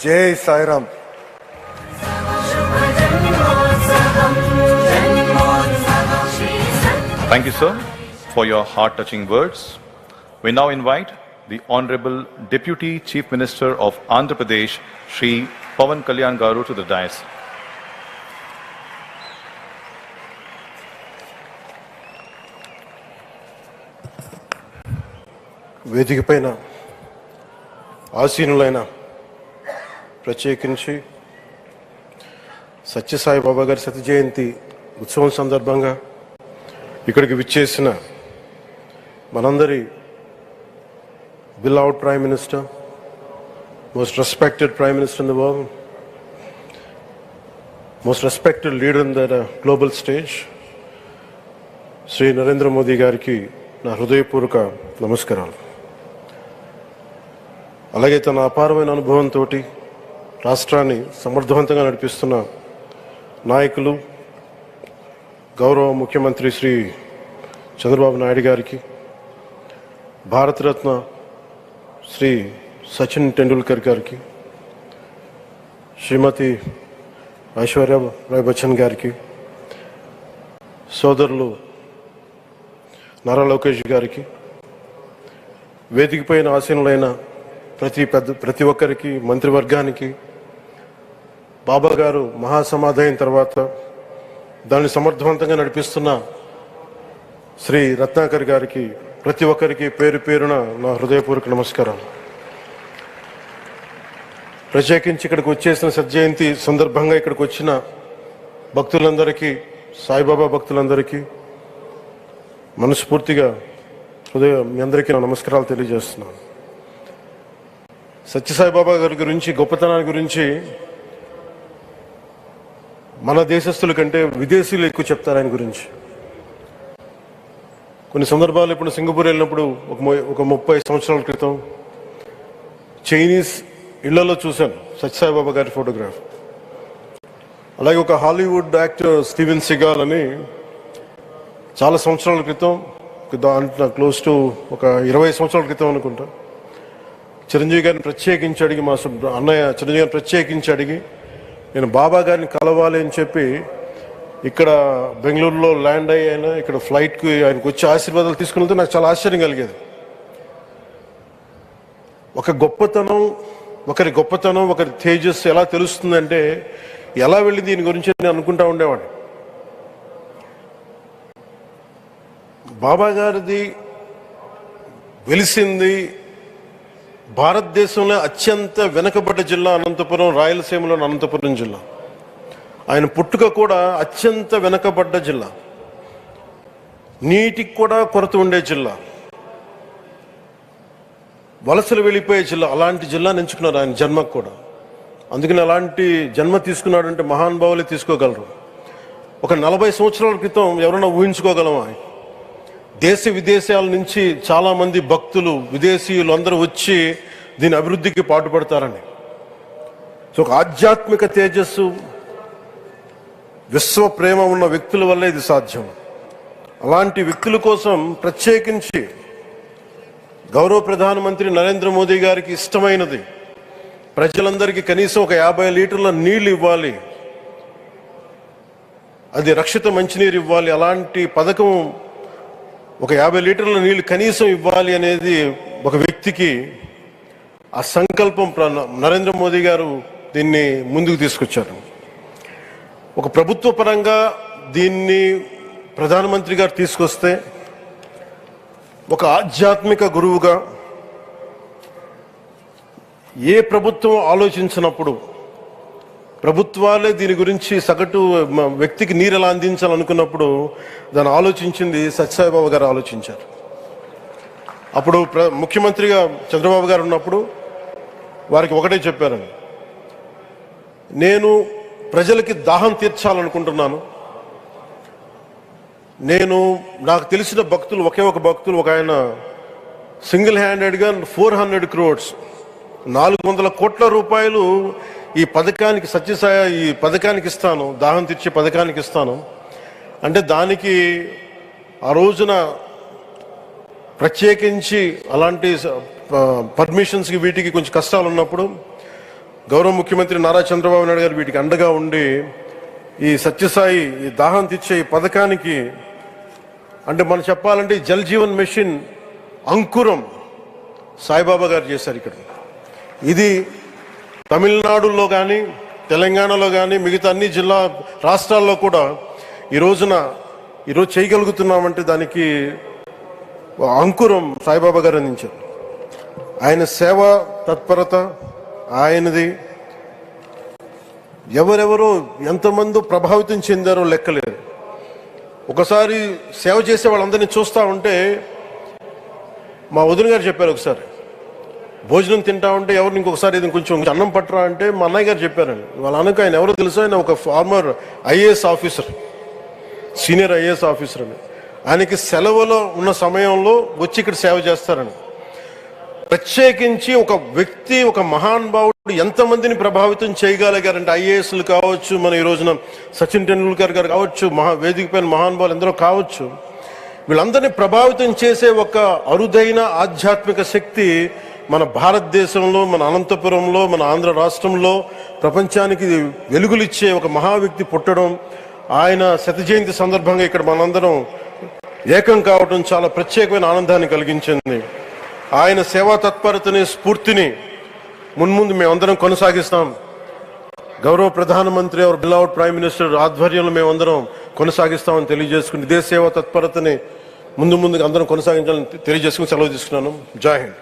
జై Sairam. Thank you, sir, for your heart-touching words. We now invite the Honorable Deputy Chief Minister of Andhra Pradesh, Shri Pawan Kalyan Garu, to the dais. వేదిక పైన ఆసీనులైన ప్రత్యేకించి సత్యసాయి బాబా గారి శత జయంతి ఉత్సవం సందర్భంగా ఇక్కడికి విచ్చేసిన మనందరి beloved Prime Minister, most respected Prime Minister in the world, most respected leader in the global stage, Sri Narendra Modi గారికి నా హృదయపూర్వక నమస్కారాలు. అలాగే తన అపారమైన అనుభవంతో రాష్ట్రాన్ని సమర్థవంతంగా నడిపిస్తున్న నాయకులు గౌరవ ముఖ్యమంత్రి శ్రీ చంద్రబాబు నాయుడు గారికి, భారతరత్న శ్రీ సచిన్ టెండూల్కర్ గారికి, శ్రీమతి ఐశ్వర్య రాయ్ బచ్చన్ గారికి, సోదరులు నారా లోకేష్ గారికి, వేదిక పైన ఆసీనులైన ప్రతి ఒక్కరికి, మంత్రివర్గానికి, బాబా గారు మహాసమాధి అయిన తర్వాత దాన్ని సమర్థవంతంగా నడిపిస్తున్న శ్రీ రత్నాకర్ గారికి, ప్రతి ఒక్కరికి పేరు పేరున నా హృదయపూర్వక నమస్కారం. ప్రత్యేకించి ఇక్కడికి వచ్చేసిన సత్యజయంతి సందర్భంగా ఇక్కడికి వచ్చిన భక్తులందరికీ, సాయిబాబా భక్తులందరికీ మనస్ఫూర్తిగా మీ అందరికీ నా నమస్కారాలు తెలియజేస్తున్నాను. సత్యసాయిబాబా గారి గురించి, గొప్పతనాన్ని గురించి మన దేశస్తుల కంటే విదేశీయులు ఎక్కువ చెప్తారు ఆయన గురించి. కొన్ని సందర్భాలు ఇప్పుడు సింగపూర్ వెళ్ళినప్పుడు ఒక 30 సంవత్సరాల క్రితం చైనీస్ ఇళ్లలో చూశాను సత్యసాయిబాబా గారి ఫోటోగ్రాఫ్. అలాగే ఒక హాలీవుడ్ యాక్టర్ స్టీవెన్ సిగాల్ అని చాలా సంవత్సరాల క్రితం, క్లోజ్ టు ఒక 20 సంవత్సరాల క్రితం అనుకుంటా, చిరంజీవి గారిని ప్రత్యేకించి అడిగి, మా అన్నయ్య చిరంజీవి గారిని ప్రత్యేకించి అడిగి నేను బాబా గారిని కలవాలి అని చెప్పి ఇక్కడ బెంగళూరులో ల్యాండ్ అయ్యాను. ఇక్కడ ఫ్లైట్కి ఆయనకు వచ్చి ఆశీర్వాదాలు తీసుకుని వెళ్తే నాకు చాలా ఆశ్చర్యం కలిగేది. ఒకరి గొప్పతనం, ఒకరి తేజస్సు ఎలా తెలుస్తుందంటే ఎలా వెళ్ళి దీని గురించి నేను అనుకుంటా ఉండేవాడిని. బాబా గారిది వెలిసింది భారతదేశంలో అత్యంత వెనుకబడ్డ జిల్లా అనంతపురం, రాయలసీమలోని అనంతపురం జిల్లా. ఆయన పుట్టుక కూడా అత్యంత వెనుకబడ్డ జిల్లా, నీటికి కూడా కొరత ఉండే జిల్లా, వలసలు వెళ్ళిపోయే జిల్లా. అలాంటి జిల్లాని ఎంచుకున్నారు ఆయన జన్మకు కూడా. అందుకని అలాంటి జన్మ తీసుకున్నాడంటే మహానుభావులే తీసుకోగలరు. ఒక 40 సంవత్సరాల క్రితం ఎవరైనా ఊహించుకోగలమా? దేశ విదేశాల నుంచి చాలామంది భక్తులు, విదేశీయులు అందరూ వచ్చి దీని అభివృద్ధికి పాటుపడతారని. సో ఒక ఆధ్యాత్మిక తేజస్సు, విశ్వ ప్రేమ ఉన్న వ్యక్తుల వల్లే ఇది సాధ్యం. అలాంటి వ్యక్తుల కోసం ప్రత్యేకించి గౌరవ ప్రధానమంత్రి నరేంద్ర మోదీ గారికి ఇష్టమైనది ప్రజలందరికీ కనీసం ఒక 50 లీటర్ల నీళ్లు ఇవ్వాలి, అది రక్షిత మంచినీరు ఇవ్వాలి. అలాంటి పథకం, ఒక 50 లీటర్ల నీళ్లు కనీసం ఇవ్వాలి అనేది ఒక వ్యక్తికి ఆ సంకల్పం నరేంద్ర మోదీ గారు దీన్ని ముందుకు తీసుకొచ్చారు. ఒక ప్రభుత్వ పరంగా దీన్ని ప్రధానమంత్రి గారు తీసుకొస్తే, ఒక ఆధ్యాత్మిక గురువుగా ఏ ప్రభుత్వం ఆలోచించినప్పుడు, ప్రభుత్వాలే దీని గురించి సగటు వ్యక్తికి నీరు ఎలా అందించాలనుకున్నప్పుడు దాన్ని ఆలోచించింది సత్యసాయిబాబా గారు ఆలోచించారు. అప్పుడు ముఖ్యమంత్రిగా చంద్రబాబు గారు ఉన్నప్పుడు వారికి ఒకటే చెప్పారండి, నేను ప్రజలకి దాహం తీర్చాలనుకుంటున్నాను. నాకు తెలిసిన భక్తులు, ఒక భక్తులు, ఒక ఆయన సింగిల్ హ్యాండెడ్గా 400 crores, 400 కోట్ల రూపాయలు ఈ పథకానికి, సత్యసాయి ఈ పథకానికి ఇస్తాను, దాహం తీర్చే పథకానికి ఇస్తాను అంటే దానికి ఆ రోజున ప్రత్యేకించి అలాంటి పర్మిషన్స్కి వీటికి కొంచెం కష్టాలు ఉన్నప్పుడు గౌరవ ముఖ్యమంత్రి నారా చంద్రబాబు నాయుడు గారు వీటికి అండగా ఉండి ఈ సత్యసాయి ఈ దాహం తీర్చే ఈ పథకానికి అంటే మనం చెప్పాలంటే ఈ జల్ జీవన్ మిషన్ అంకురం సాయిబాబా గారు చేశారు ఇక్కడ. ఇది తమిళనాడులో కానీ తెలంగాణలో కానీ మిగతా అన్ని జిల్లా రాష్ట్రాల్లో కూడా ఈరోజు చేయగలుగుతున్నామంటే దానికి అంకురం సాయిబాబా గారు అందించారు. ఆయన సేవా తత్పరత ఆయనది. ఎవరెవరో ఎంతమంది ప్రభావితం చెందారో లెక్కలేదు. ఒకసారి సేవ చేసే వాళ్ళందరినీ చూస్తూ ఉంటే మా వదిన గారు చెప్పారు, ఒకసారి భోజనం తింటా ఉంటే ఎవరిని ఇంకొకసారి ఇది కొంచెం అన్నం పట్టరా అంటే మా అన్నయ్య గారు చెప్పారండి. వాళ్ళ అనక ఆయన ఎవరో తెలుసా, ఆయన ఒక farmer IAS officer, senior IAS officer అని. ఆయనకి సెలవులో ఉన్న సమయంలో వచ్చి ఇక్కడ సేవ చేస్తారని. ప్రత్యేకించి ఒక వ్యక్తి, ఒక మహానుభావుడు ఎంతమందిని ప్రభావితం చేయగలిగారంటే ఐఏఎస్లు కావచ్చు, మన ఈ రోజున సచిన్ టెండూల్కర్ గారు కావచ్చు, వేదిక పైన మహానుభావులు ఎందరో కావచ్చు, వీళ్ళందరినీ ప్రభావితం చేసే ఒక అరుదైన ఆధ్యాత్మిక శక్తి మన భారతదేశంలో, మన అనంతపురంలో, మన ఆంధ్ర రాష్ట్రంలో ప్రపంచానికి వెలుగులిచ్చే ఒక మహా వ్యక్తి పుట్టడం, ఆయన శత జయంతి సందర్భంగా ఇక్కడ మనందరం ఏకం కావడం చాలా ప్రత్యేకమైన ఆనందాన్ని కలిగించింది. ఆయన సేవా తత్పరతని, స్ఫూర్తిని మున్ముందు మేమందరం కొనసాగిస్తాం. గౌరవ ప్రధానమంత్రి అవర్ బిలౌడ్ ప్రైమ్ మినిస్టర్ ఆధ్వర్యంలో మేమందరం కొనసాగిస్తామని తెలియజేసుకుని ఇదే సేవా తత్పరతని ముందు అందరం కొనసాగించాలని తెలియజేసుకుని సెలవు తీసుకున్నాను. జై హింద్.